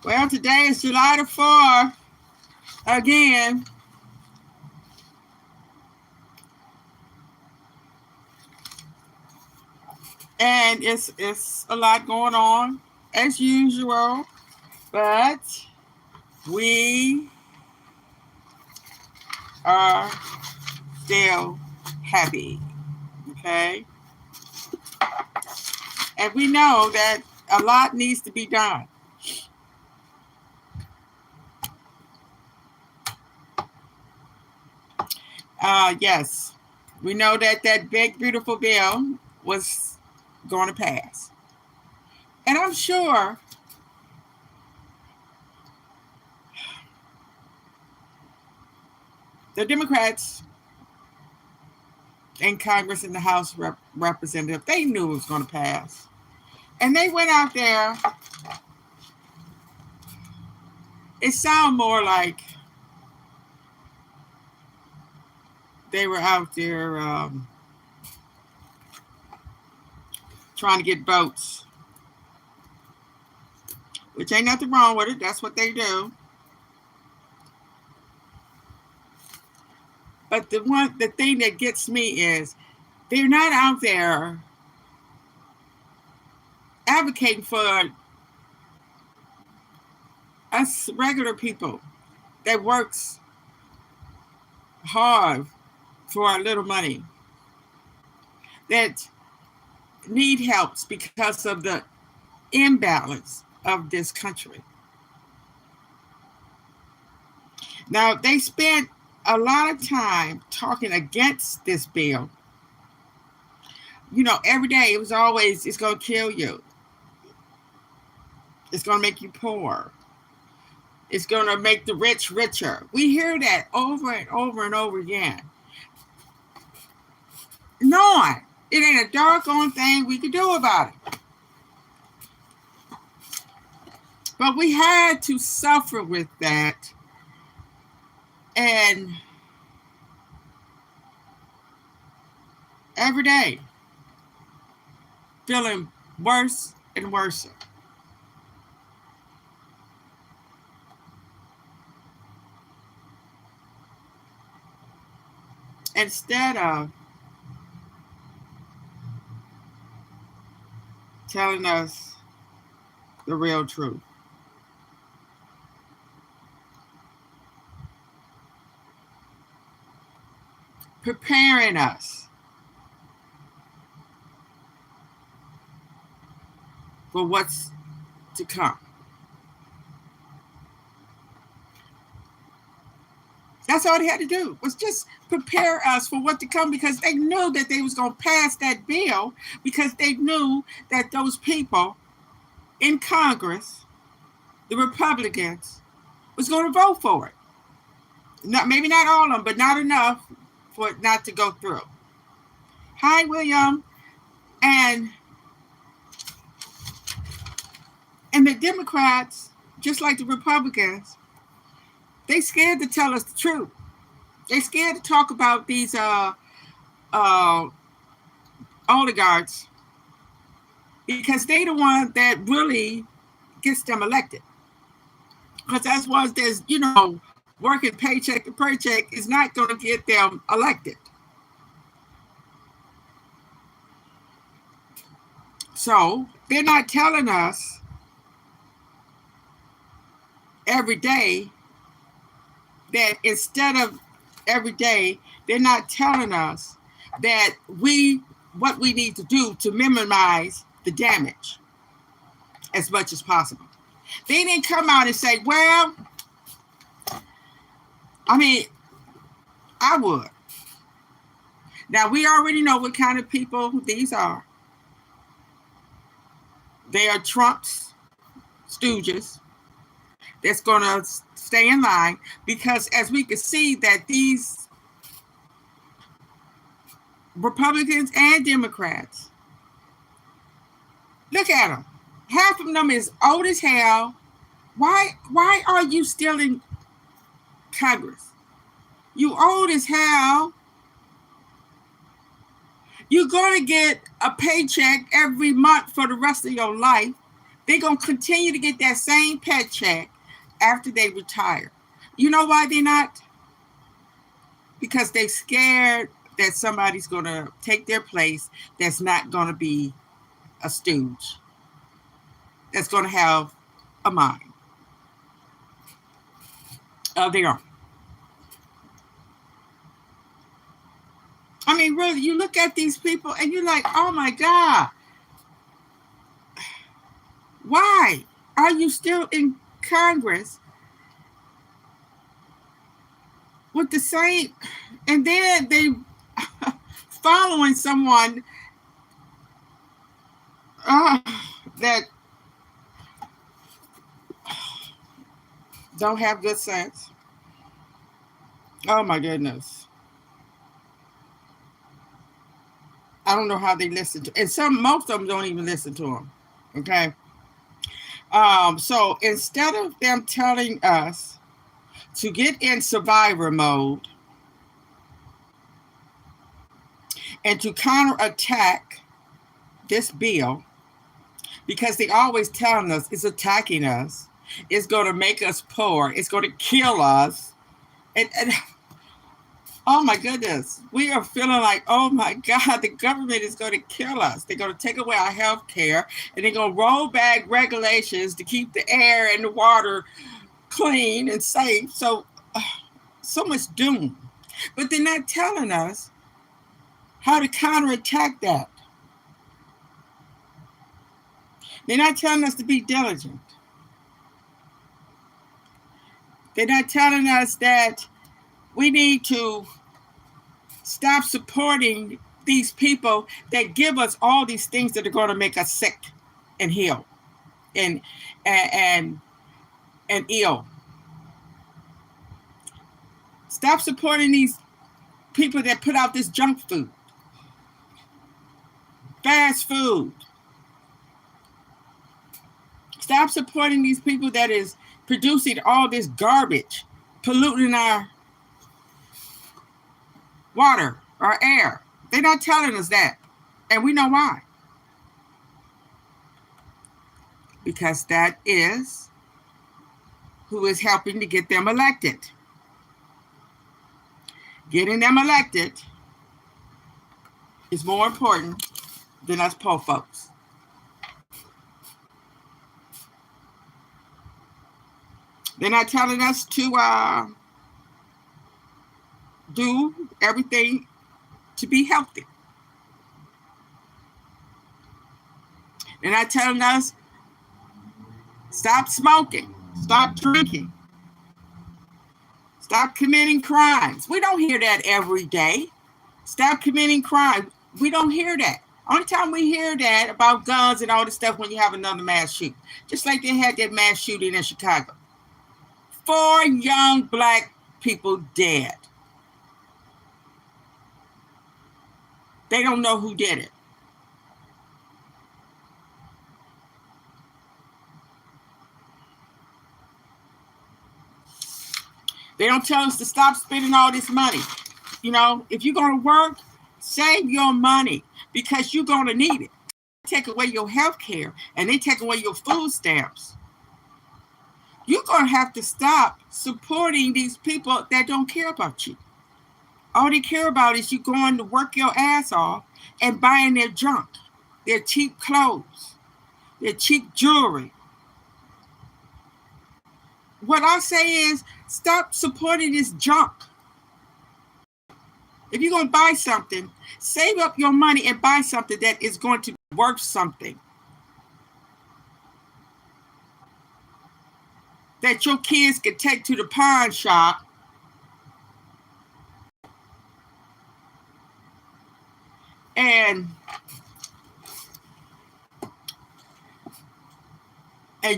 Well, today is July the 4th again. And it's a lot going on as usual, but we are still happy. Okay? And we know that a lot needs to be done. Yes, we know that that big, beautiful bill was going to pass. And I'm sure the Democrats in Congress and the House Representative, they knew it was going to pass. And they went out there. It sounded more like they were out there trying to get votes, which ain't nothing wrong with it. That's what they do. But the thing that gets me is they're not out there advocating for us regular people that works hard for our little money, that need helps because of the imbalance of this country. Now, they spent a lot of time talking against this bill. You know, every day it was always, it's going to kill you. It's going to make you poor. It's going to make the rich richer. We hear that over and over and over again. Knowing it ain't a doggone thing we could do about it. But we had to suffer with that. And every day, feeling worse and worse. Instead of telling us the real truth. Preparing us for what's to come. That's all they had to do, was just prepare us for what to come, because they knew that they was going to pass that bill, because they knew that those people in Congress, the Republicans, was going to vote for it. Maybe not all of them, but not enough for it not to go through. Hi, William. And the Democrats, just like the Republicans, they scared to tell us the truth. They scared to talk about these oligarchs, because they the one that really gets them elected. Because as long as there's, working paycheck to paycheck is not going to get them elected. So they're not telling us every day that instead of every day, they're not telling us that what we need to do to minimize the damage as much as possible. They didn't come out and say, well, I would. Now, we already know what kind of people these are. They are Trump's stooges that's going to stay in line, because as we can see that these Republicans and Democrats, look at them. Half of them is old as hell. Why are you still in Congress? You old as hell. You're going to get a paycheck every month for the rest of your life They're going to continue to get that same paycheck after they retire. You know why they're not? Because they're scared that somebody's going to take their place that's not going to be a stooge, that's going to have a mind of their own. I mean, really, you look at these people and you're like, oh my God, why are you still in Congress with the same? And then they following someone that don't have good sense. Oh my goodness. I don't know how they listen to, and most of them don't even listen to them. Okay. So instead of them telling us to get in survivor mode and to counterattack this bill, because they always telling us it's attacking us, it's going to make us poor, it's going to kill us, and oh my goodness, we are feeling like, oh my God, the government is going to kill us. They're going to take away our health care, and they're going to roll back regulations to keep the air and the water clean and safe. So much doom. But they're not telling us how to counterattack that. They're not telling us to be diligent. They're not telling us that we need to stop supporting these people that give us all these things that are going to make us sick and heal and ill. Stop supporting these people that put out this junk food, fast food. Stop supporting these people that is producing all this garbage, polluting our water, our air. They're not telling us that. And we know why. Because that is who is helping to get them elected. Getting them elected is more important than us poor folks. They're not telling us to do everything to be healthy. They're not telling us stop smoking, stop drinking, stop committing crimes. We don't hear that every day. Stop committing crime. We don't hear that. Only time we hear that about guns and all this stuff when you have another mass shooting. Just like they had that mass shooting in Chicago. 4 young black people dead. They don't know who did it. They don't tell us to stop spending all this money. You know, if you're going to work, save your money because you're going to need it. Take away your health care and they take away your food stamps. You're going to have to stop supporting these people that don't care about you. All they care about is you going to work your ass off and buying their junk, their cheap clothes, their cheap jewelry. What I say is stop supporting this junk. If you're going to buy something, save up your money and buy something that is going to be worth something. That your kids can take to the pawn shop and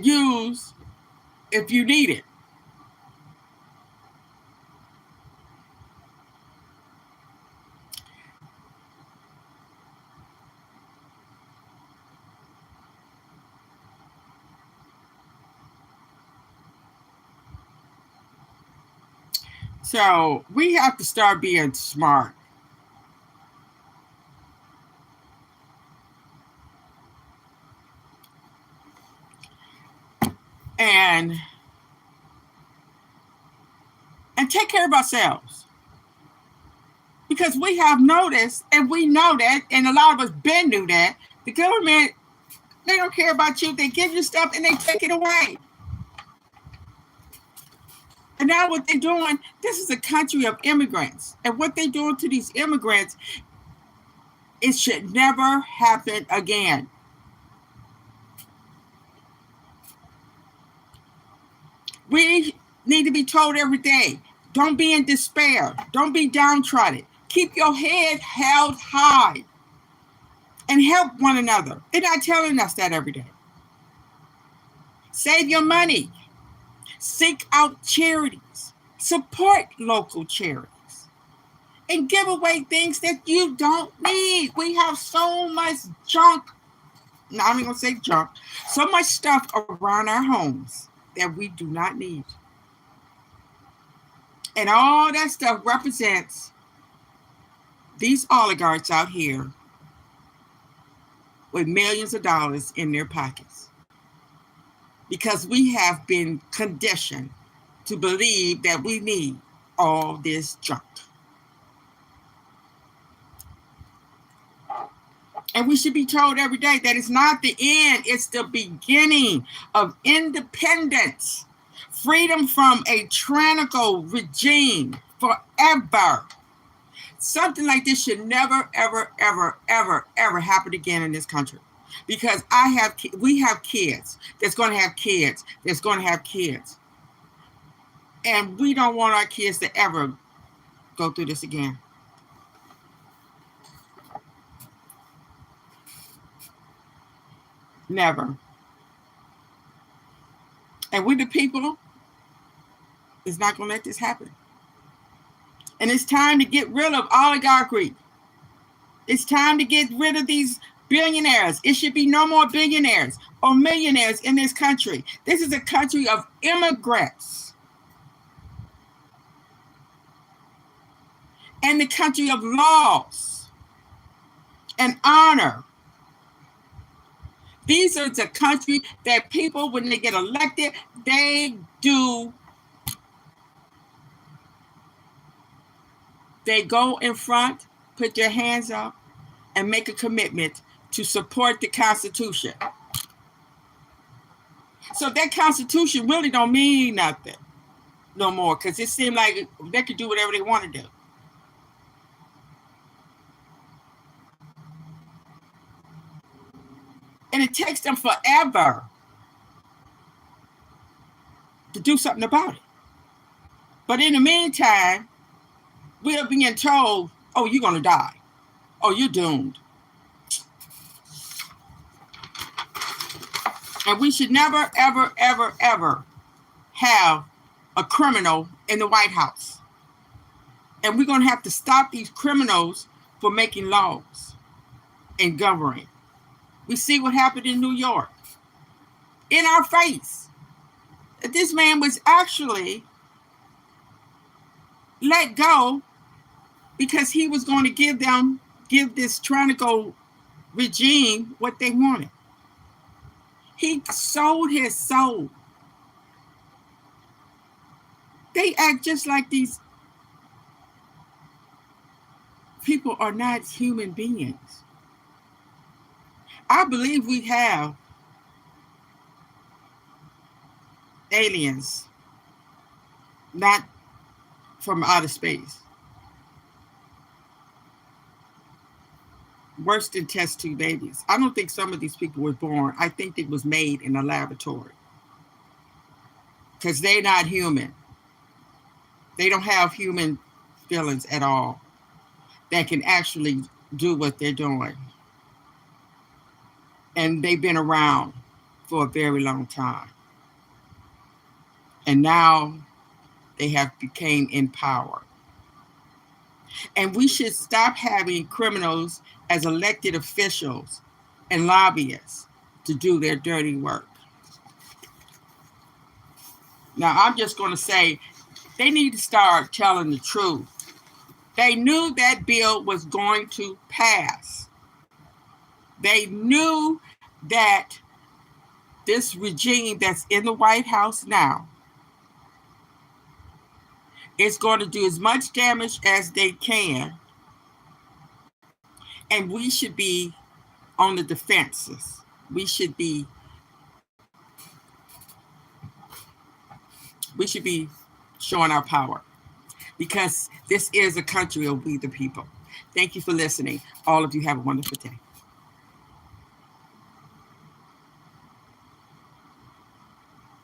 use if you need it. So we have to start being smart. and take care of ourselves. Because we have noticed, and we know that, and a lot of us been knew that, the government, they don't care about you. They give you stuff and they take it away. And now what they're doing, this is a country of immigrants. And what they're doing to these immigrants, it should never happen again. We need to be told every day, don't be in despair. Don't be downtrodden. Keep your head held high and help one another. They're not telling us that every day. Save your money. Seek out charities. Support local charities. And give away things that you don't need. We have so much junk. No, I'm not going to say junk. So much stuff around our homes that we do not need. And all that stuff represents these oligarchs out here with millions of dollars in their pockets. Because we have been conditioned to believe that we need all this junk. And we should be told every day that it's not the end, it's the beginning of independence, freedom from a tyrannical regime forever. Something like this should never, ever, ever, ever, ever happen again in this country. Because we have kids that's going to have kids that's going to have kids. And we don't want our kids to ever go through this again. Never. And we the people is not going to let this happen. And it's time to get rid of oligarchy. It's time to get rid of these billionaires. It should be no more billionaires or millionaires in this country. This is a country of immigrants. And the country of laws and honor. These are the country that people, when they get elected, they go in front, put their hands up, and make a commitment to support the Constitution. So that Constitution really don't mean nothing no more, because it seems like they could do whatever they want to do. And it takes them forever to do something about it. But in the meantime, we are being told, oh, you're going to die. Oh, you're doomed. And we should never, ever, ever, ever have a criminal in the White House. And we're going to have to stop these criminals from making laws and governing. We see what happened in New York. In our face. This man was actually let go because he was going to give this tyrannical regime what they wanted. He sold his soul. They act just like these people are not human beings. I believe we have aliens, not from outer space. Worse than test tube babies. I don't think some of these people were born. I think it was made in a laboratory. Because they're not human. They don't have human feelings at all that can actually do what they're doing. And they've been around for a very long time. And now they have become in power. And we should stop having criminals as elected officials and lobbyists to do their dirty work. Now, I'm just going to say they need to start telling the truth. They knew that bill was going to pass. They knew that this regime that's in the White House now is going to do as much damage as they can, and we should be on the defenses. We should be showing our power, because this is a country of we the people. Thank you for listening. All of you have a wonderful day.